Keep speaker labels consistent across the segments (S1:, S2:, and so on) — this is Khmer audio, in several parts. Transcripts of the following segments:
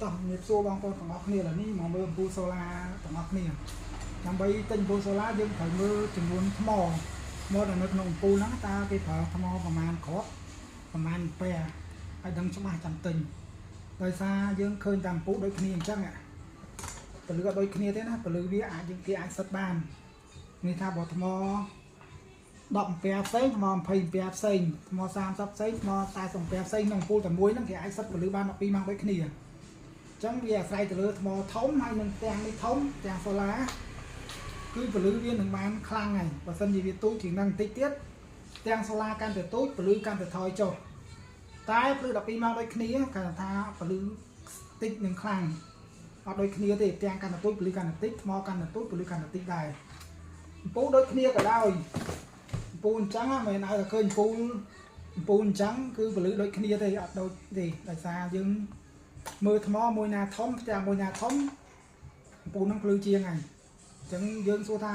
S1: តោះមានសួរបងប្អូនទាំងអស់គ្នាឥឡូវនេះមកមើលអំពូលសូឡាទាំងអស់គ្នាដើម្បីទិញអំពូលសូឡាយើងត្រូវមើលចំនួនថ្មមកនៅក្នុងអំពូលហ្នឹងតើគេប្រើថ្មប្រមាណគ្រាប់ប្រមាណពែឲ្យដឹងច្បាស់ចាំទិញដោយសារយើងឃើញតាមអំពូលដូចគ្នាអញ្ចឹងពលឺអត់ដូចគ្នាទេណាពលឺវាអាចយើងគេអាចសិតបាននេះថាបើថ្ម10អំពែផ្សេងថ្ម20អំពែផ្សេងថ្ម30ផ្សេងថ្ម40អំពែផ្សេងក្នុងអំពូលតែមួយហ្នឹងគេអាចសិតពលឺបាន12ម៉ោងដូចគ្នាចឹងវាអាស្រ័យទៅលើថ្មធំហើយនឹងផ្ទាំងនេះធំផ្ទាំងសូឡាគឺពលឺវានឹងបានខ្លាំងហើយបើសិនជាវាទូចជាងនឹងបន្តិចទៀតផ្ទាំងសូឡាកាន់តែទូចពលឺកាន់តែថយចុះតែពលឺ12ម៉ោងដូចគ្នាគេថាពលឺតិចនឹងខ្លាំងអត់ដូចគ្នាទេផ្ទាំងកាន់តែទូចពលឺកាន់តែតិចថ្មកាន់តែទូចពលឺកាន់តែតិចដែរអំពូលដូចគ្នាក៏ដោយអំពូលអញ្ចឹងមិនឲ្យតែឃើញអំពូលអញ្ចឹងគឺពលឺដូចគ្នាទេអត់ដូចទេដោយសារយើងមើលថ្មមួយណាធំផ្ទាំងមួយណាធំអំពូលហ្នឹងភ្លឺជាងហើយអញ្ចឹងយើងសួរថា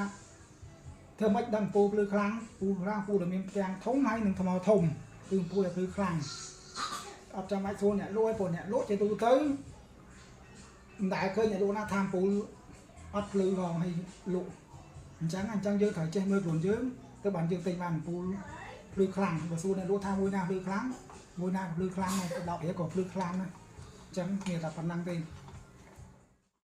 S1: ធ្វើម៉េចដឹងអំពូលភ្លឺខ្លាំងអំពូលដែលមានផ្ទាំងធំហើយនឹងថ្មធំគឺអំពូលដែលភ្លឺខ្លាំងអត់ចាំបាច់សួរអ្នកលក់ឯងព្រោះអ្នកលក់ជាទូទៅមិនដែលឃើញអ្នកលក់ណាថាអំពូលអត់ភ្លឺផងហើយលក់អញ្ចឹងយើងត្រូវចេះមើលខ្លួនយើងទៅបានយើងទិញបានអំពូលភ្លឺខ្លាំងបើសួរអ្នកលក់ថាមួយណាភ្លឺខ្លាំងមួយណាភ្លឺខ្លាំងដល់10រៀលក៏ភ្លឺខ្លាំងណាអញ្ចឹងមានតែប៉ុណ្ណឹងទេ